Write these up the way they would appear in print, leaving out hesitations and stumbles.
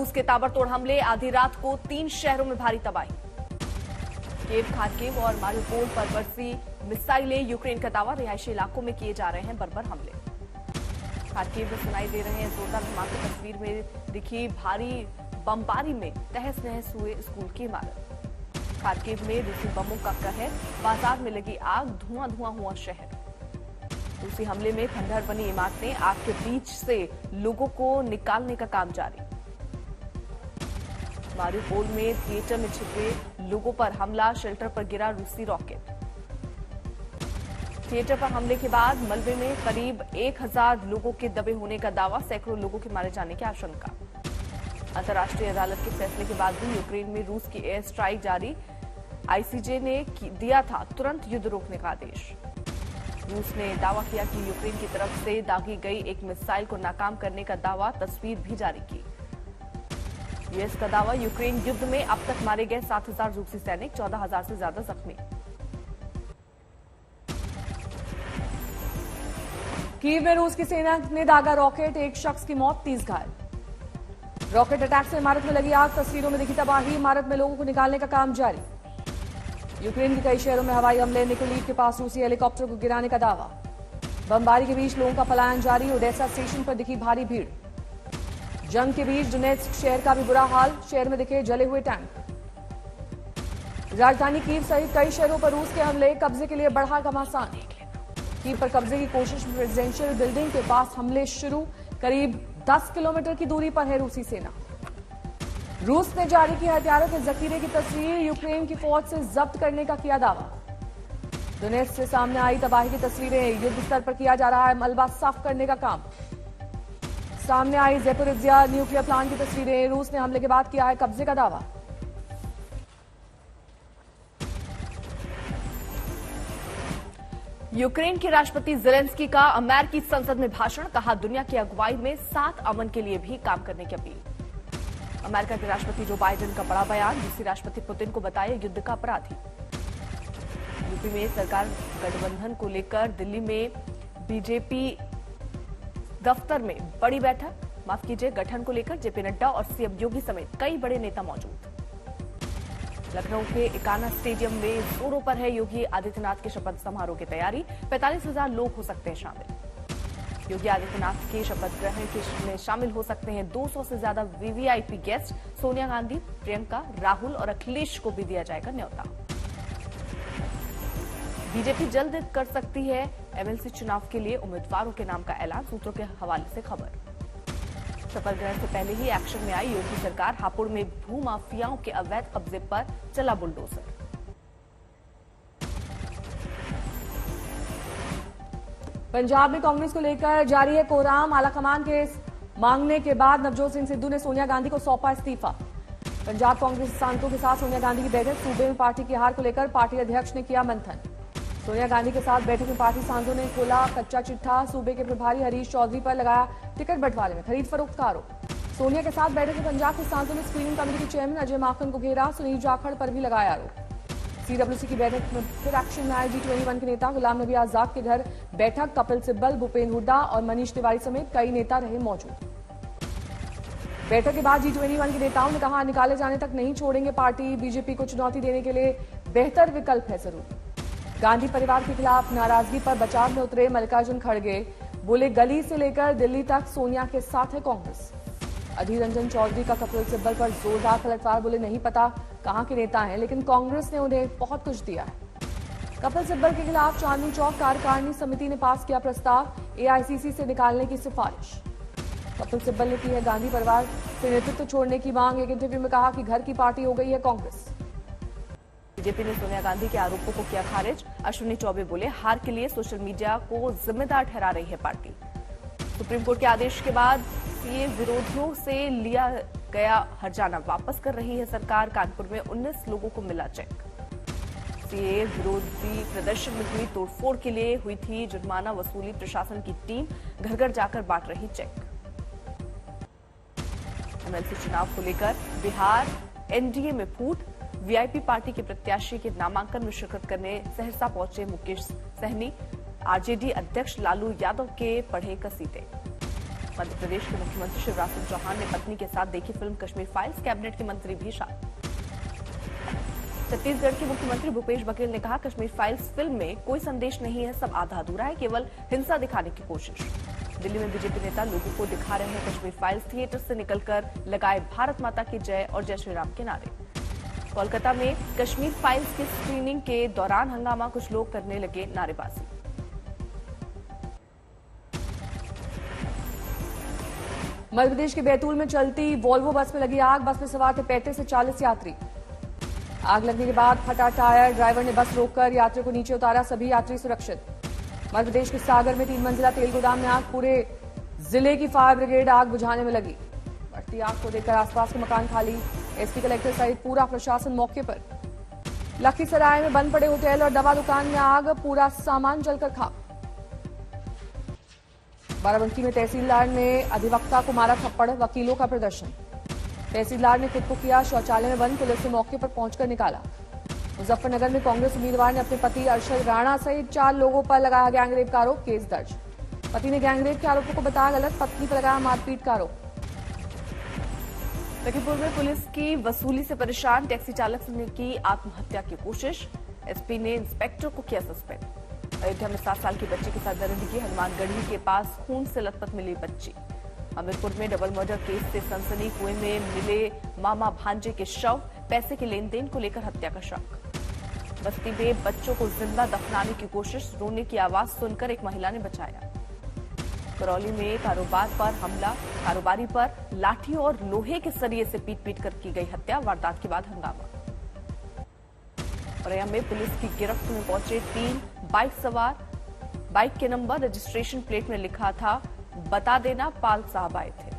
रूस के ताबड़तोड़ हमले, आधी रात को 3 शहरों में भारी तबाही। कीव, खार्किव और मारिउपोल पर बरसी मिसाइलें, यूक्रेन का दावा, रिहायशी इलाकों में किए जा रहे हैं बर्बर हमले। खार्किव में सुनाई दे रहे हैं जोरदार धमाके, तस्वीर में दिखी भारी बमबारी में तहस नहस हुए स्कूल की इमारत। खार्किव में रूसी बमों का कहर, बाजार में लगी आग, धुआं धुआं हुआ शहर। रूसी हमले में खंडहर बनी इमारतें, आग के बीच से लोगों को निकालने का काम जारी। मारिउपोल में थिएटर में छिपे लोगों पर हमला, शेल्टर पर गिरा रूसी रॉकेट। थिएटर पर हमले के बाद मलबे में करीब 1000 लोगों के दबे होने का दावा, सैकड़ों लोगों के मारे जाने की आशंका। अंतर्राष्ट्रीय अदालत के फैसले के बाद भी यूक्रेन में रूस की एयर स्ट्राइक जारी, आईसीजे ने दिया था तुरंत युद्ध रोकने का आदेश। रूस ने दावा किया कि यूक्रेन की तरफ से दागी गई एक मिसाइल को नाकाम करने का दावा, तस्वीर भी जारी की। यूएस का दावा, यूक्रेन युद्ध में अब तक मारे गए 7000 रूसी सैनिक, 14000 से ज्यादा जख्मी। कीव में रूस की सेना ने दागा रॉकेट, एक शख्स की मौत, 30 घायल। रॉकेट अटैक से इमारत में लगी आग, तस्वीरों में दिखी तबाही, इमारत में लोगों को निकालने का काम जारी। यूक्रेन के कई शहरों में हवाई हमले, निकोलीव के पास रूसी हेलीकॉप्टर को गिराने का दावा। बमबारी के बीच लोगों का पलायन जारी, ओडेसा स्टेशन पर दिखी भारी भीड़। जंग के बीच डोनेट्स्क शहर का भी बुरा हाल, शहर में दिखे जले हुए टैंक। राजधानी कीव सहित कई शहरों पर रूस के हमले, कब्जे के लिए बढ़ा घमासान। कीव पर कब्जे की कोशिश, प्रेसिडेंशियल बिल्डिंग के पास हमले शुरू, करीब 10 किलोमीटर की दूरी पर है रूसी सेना। रूस ने जारी की हथियारों के जखीरे की तस्वीर, यूक्रेन की फौज से जब्त करने का किया दावा। डोनेट्स्क से सामने आई तबाही की तस्वीरें, युद्ध स्तर पर किया जा रहा है मलबा साफ करने का काम। सामने आई ज़ेपोरिज्जिया न्यूक्लियर प्लांट की तस्वीरें, रूस ने हमले के बाद किया है कब्जे का दावा। यूक्रेन के राष्ट्रपति ज़ेलेंस्की का अमेरिकी संसद में भाषण, कहा दुनिया की अगुवाई में 7 अमन के लिए भी काम करने की अपील। अमेरिका के राष्ट्रपति जो बाइडेन का बड़ा बयान, रूसी राष्ट्रपति पुतिन को बताया युद्ध का अपराधी। यूपी में सरकार गठबंधन को लेकर दिल्ली में बीजेपी दफ्तर में बड़ी बैठक, माफ कीजिए गठन को लेकर जेपी नड्डा और सीएम योगी समेत कई बड़े नेता मौजूद। लखनऊ के इकाना स्टेडियम में जोरों पर है योगी आदित्यनाथ के शपथ समारोह की तैयारी, 45,000 लोग हो सकते हैं शामिल। योगी आदित्यनाथ के शपथ ग्रहण में शामिल हो सकते हैं 200 से ज्यादा वीवीआईपी गेस्ट, सोनिया गांधी, प्रियंका, राहुल और अखिलेश को भी दिया जाएगा न्योता। बीजेपी जल्द कर सकती है एमएलसी चुनाव के लिए उम्मीदवारों के नाम का ऐलान, सूत्रों के हवाले से खबर। शपथ ग्रहण से पहले ही एक्शन में आई योगी सरकार, हापुड़ में भू माफियाओं के अवैध कब्जे पर चला बुलडोजर। पंजाब में कांग्रेस को लेकर जारी है कोहराम, आलाकमान के मांगने के बाद नवजोत सिंह सिद्धू ने सोनिया गांधी को सौंपा इस्तीफा। पंजाब कांग्रेस सांसदों के साथ सोनिया गांधी की बैठक, सूबे में पार्टी की हार को लेकर पार्टी अध्यक्ष ने किया मंथन। सोनिया गांधी के साथ बैठक में पार्टी सांसदों ने खोला कच्चा चिट्ठा, सूबे के प्रभारी हरीश चौधरी पर लगाया टिकट बंटवारे में खरीद फरोख्त का आरोप। सोनिया के साथ बैठक में पंजाब के सांसदों ने स्क्रीनिंग कमेटी के चेयरमैन अजय माखन को घेरा, सुनील जाखड़ पर भी लगाया आरोप। सीडब्ल्यूसी की बैठक में फिर एक्शन में आए G21 के नेता, गुलाम नबी आजाद के घर बैठक, कपिल सिब्बल, भूपेंद्र हुड्डा और मनीष तिवारी समेत कई नेता रहे मौजूद। बैठक के बाद G21 के नेताओं ने कहा निकाले जाने तक नहीं छोड़ेंगे पार्टी, बीजेपी को चुनौती देने के लिए बेहतर विकल्प है जरूरी। गांधी परिवार के खिलाफ नाराजगी पर बचाव में उतरे मल्लिकार्जुन खड़गे, बोले गली से लेकर दिल्ली तक सोनिया के साथ है कांग्रेस। अधीर रंजन चौधरी का कपिल सिब्बल पर जोरदार पलटवार, बोले नहीं पता कहां के नेता हैं लेकिन कांग्रेस ने उन्हें बहुत कुछ दिया है। कपिल सिब्बल के खिलाफ चांदनी चौक कार्यकारिणी समिति ने पास किया प्रस्ताव, एआईसीसी से निकालने की सिफारिश। कपिल सिब्बल ने की है गांधी परिवार से नेतृत्व छोड़ने की मांग, एक इंटरव्यू में कहा कि घर की पार्टी हो गई है कांग्रेस। बीजेपी ने सोनिया गांधी के आरोपों को किया खारिज, अश्विनी चौबे बोले हार के लिए सोशल मीडिया को जिम्मेदार ठहरा रही है पार्टी। सुप्रीम कोर्ट के आदेश के बाद सीए विरोधियों से लिया गया हर्जाना वापस कर रही है सरकार, कानपुर में 19 लोगों को मिला चेक। सीए विरोधी प्रदर्शन में हुई तोड़फोड़ के लिए हुई थी जुर्माना वसूली, प्रशासन की टीम घर घर जाकर बांट रही चेक। एमएलसी चुनाव को लेकर बिहार एनडीए में फूट, वीआईपी पार्टी के प्रत्याशी के नामांकन में शिरकत करने सहरसा पहुंचे मुकेश सहनी, आरजेडी अध्यक्ष लालू यादव के पढ़े कसीदे। मध्य प्रदेश के मुख्यमंत्री शिवराज सिंह चौहान ने पत्नी के साथ देखी फिल्म कश्मीर फाइल्स, कैबिनेट के मंत्री भी शामिल। छत्तीसगढ़ के मुख्यमंत्री भूपेश बघेल ने कहा, कश्मीर फाइल्स फिल्म में कोई संदेश नहीं है, सब आधा अधूरा है, केवल हिंसा दिखाने की कोशिश। दिल्ली में बीजेपी नेता लोगों को दिखा रहे हैं कश्मीर फाइल्स, थिएटर से निकलकर लगाए भारत माता की जय और जय श्री राम के नारे। कोलकाता में कश्मीर फाइल्स की स्क्रीनिंग के दौरान हंगामा, कुछ लोग करने लगे नारेबाजी। मध्य प्रदेश के बैतूल में चलती वॉल्वो बस में लगी आग, बस में सवार थे 35 से 40 यात्री। आग लगने के बाद फटा टायर, ड्राइवर ने बस रोककर यात्रियों को नीचे उतारा, सभी यात्री सुरक्षित। मध्य प्रदेश के सागर में 3 मंजिला तेल गोदाम में आग, पूरे जिले की फायर ब्रिगेड आग बुझाने में लगी। बढ़ती आग को देखकर आसपास के मकान खाली, एसपी कलेक्टर सहित पूरा प्रशासन मौके पर। लखीसराय में बंद पड़े होटल और दवा दुकान में आग, पूरा सामान जलकर खाक। बाराबंकी में तहसीलदार ने अधिवक्ता को मारा थप्पड़, वकीलों का प्रदर्शन। तहसीलदार ने खुद को किया शौचालय में बंद, पुलिस ने मौके पर पहुंचकर निकाला। मुजफ्फरनगर में कांग्रेस उम्मीदवार ने अपने पति अरशद राणा सहित 4 लोगों पर लगाया गैंगरेप का आरोप, केस दर्ज। पति ने गैंगरेप के आरोपों को बताया गलत, पत्नी पर लगाया मारपीट का आरोप। लखीमपुर में पुलिस की वसूली से परेशान टैक्सी चालक ने की आत्महत्या की कोशिश, एसपी ने इंस्पेक्टर को किया सस्पेंड। अयोध्या में 7 साल की बच्ची के साथ दरिंदगी, हनुमानगढ़ी के पास खून से लथपथ मिली बच्ची। हमीरपुर में डबल मर्डर केस से सनसनी, कुएं में मिले मामा भांजे के शव, पैसे के लेन देन को लेकर हत्या का शक। बस्ती में बच्चों को जिंदा दफनाने की कोशिश, रोने की आवाज सुनकर एक महिला ने बचाया। करौली में कारोबार पर हमला, कारोबारी पर लाठी और लोहे के सरिये से पीट कर की गई हत्या, वारदात के बाद हंगामा। औरैया में पुलिस की गिरफ्त में पहुंचे 3 बाइक सवार, बाइक के नंबर रजिस्ट्रेशन प्लेट में लिखा था बता देना पाल साहब आए थे।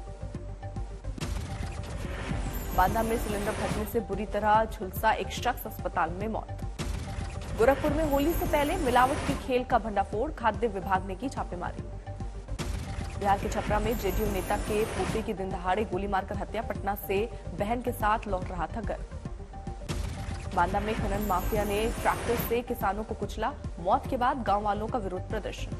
बांदा में सिलेंडर फटने से बुरी तरह झुलसा एक शख्स, अस्पताल में मौत। गोरखपुर में होली से पहले मिलावट की खेल का भंडाफोड़, खाद्य विभाग ने की छापेमारी। बिहार के छपरा में जेडीयू नेता के पोते की दिन दहाड़े गोली मारकर हत्या, पटना से बहन के साथ लौट रहा था घर। बांदा में खनन माफिया ने ट्रैक्टर से किसानों को कुचला, मौत के बाद गांव वालों का विरोध प्रदर्शन।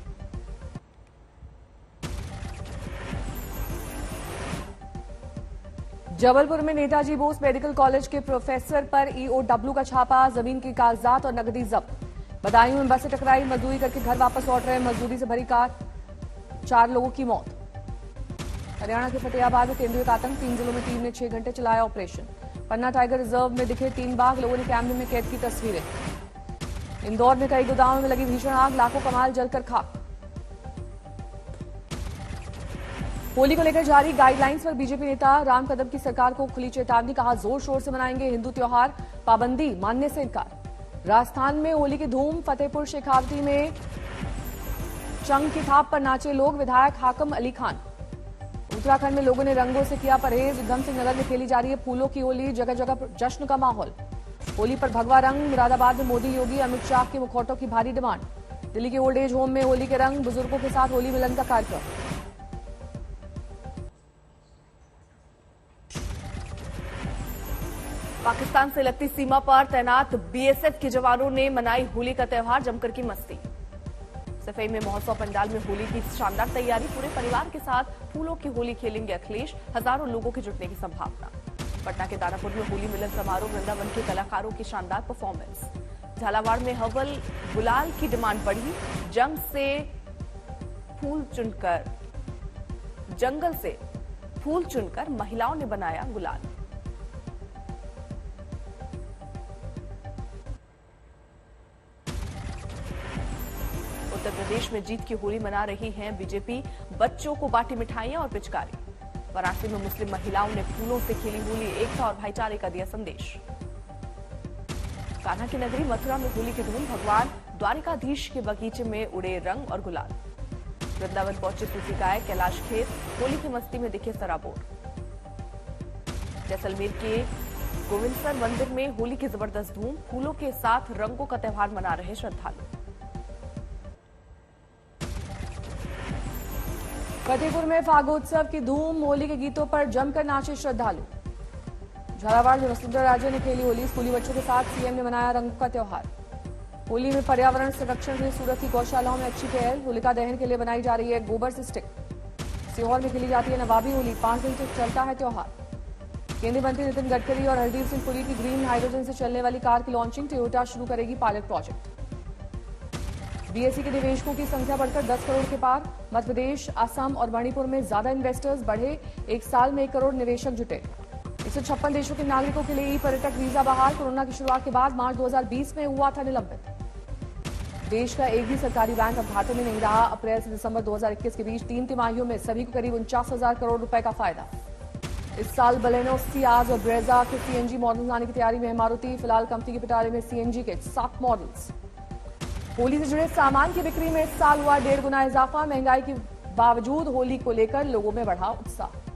जबलपुर में नेताजी बोस मेडिकल कॉलेज के प्रोफेसर पर ईओडब्ल्यू का छापा, जमीन की कागजात और नकदी जब्त। बदायूं में बसें टकराई, मजदूरी करके घर वापस लौट रहे मजदूरी से भरी कार, 4 लोगों की मौत। हरियाणा के फतेहाबाद में तेंदुए का आतंक, 3 जिलों में टीम ने 6 घंटे चलाया ऑपरेशन। पन्ना टाइगर रिजर्व में दिखे 3 बाघ, लोगों ने कैमरे में कैद की तस्वीरें। इंदौर में कई गोदामों में लगी भीषण आग, लाखों का माल जलकर खाक। होली को लेकर जारी गाइडलाइंस पर बीजेपी नेता राम कदम की सरकार को खुली चेतावनी, कहा जोर शोर से मनाएंगे हिंदू त्योहार, पाबंदी मानने से इनकार। राजस्थान में होली की धूम, फतेहपुर शेखावती में चंग की थाप पर नाचे लोग, विधायक हाकम अली खान। उत्तराखंड में लोगों ने रंगों से किया परहेज, उधम सिंह नगर में खेली जा रही है फूलों की होली, जगह जगह जश्न का माहौल। होली पर भगवा रंग, मुरादाबाद में मोदी योगी अमित शाह के मुखौटों की भारी डिमांड। दिल्ली के ओल्ड एज होम में होली के रंग, बुजुर्गों के साथ होली मिलन का कार्यक्रम। पाकिस्तान से लगती सीमा पर तैनात बीएसएफ के जवानों ने मनाई होली का त्योहार, जमकर की मस्ती। सफेई में महोत्सव पंडाल में होली की शानदार तैयारी, पूरे परिवार के साथ फूलों की होली खेलेंगे अखिलेश, हजारों लोगों के जुटने की संभावना। पटना के दानापुर में होली मिलन समारोह, वृंदावन के कलाकारों की शानदार परफॉर्मेंस। झालावाड़ में हवल गुलाल की डिमांड बढ़ी, जंगल से फूल चुनकर महिलाओं ने बनाया गुलाल। उत्तर प्रदेश में जीत की होली मना रही हैं बीजेपी, बच्चों को बांटी मिठाइयां और पिचकारी। वाराणसी में मुस्लिम महिलाओं ने फूलों से खेली होली, एकता और भाईचारे का दिया संदेश। कान्हा की नगरी मथुरा में होली की धूम, भगवान द्वारिकाधीश के बगीचे में उड़े रंग और गुलाल। वृंदावन पहुंचे सूफी गायक कैलाश खेर, होली की मस्ती में दिखे सराबोर। जैसलमेर के गोविंदसर मंदिर में होली की जबरदस्त धूम, फूलों के साथ रंगों का त्योहार मना रहे श्रद्धालु। फतेहपुर में फागोत्सव की धूम, होली के गीतों पर जमकर नाचे श्रद्धालु। झालावाड़ में वसुंधरा राजे ने खेली होली, स्कूली बच्चों के साथ सीएम ने मनाया रंगों का त्योहार। होली में पर्यावरण संरक्षण में सूरत की गौशालाओं में अच्छी पहल, होलिका दहन के लिए बनाई जा रही है गोबर से स्टिक। सीहोर में खेली जाती है नवाबी होली, 5 दिन तक चलता है त्योहार। केंद्रीय मंत्री नितिन गडकरी और हरदीप सिंह पुरी की ग्रीन हाइड्रोजन से चलने वाली कार की लॉन्चिंग, टोयोटा शुरू करेगी पायलट प्रोजेक्ट। बीएसई के निवेशकों की संख्या बढ़कर 10 करोड़ के पार। मध्य प्रदेश, असम और मणिपुर में ज्यादा इन्वेस्टर्स बढ़े, एक साल में 1 करोड़ निवेशक जुटे। 156 देशों के नागरिकों के लिए ई पर्यटक वीजा बहाल, कोरोना की शुरुआत के बाद मार्च 2020 में हुआ था निलंबित। देश का एक भी सरकारी बैंक अब घाटे में नहीं रहा। अप्रैल से दिसंबर 2021 के बीच 3 तिमाहियों में सभी को करीब 49,000 करोड़ रुपए का फायदा। इस साल बलेनो, सियाज और ब्रेजा के सीएनजी मॉडल आने की तैयारी में है मारुति। फिलहाल कंपनी के पिटारे में सीएनजी के 7 मॉडल्स। होली से जुड़े सामान की बिक्री में इस साल हुआ 1.5 गुना इजाफा। महंगाई के बावजूद होली को लेकर लोगों में बढ़ा उत्साह।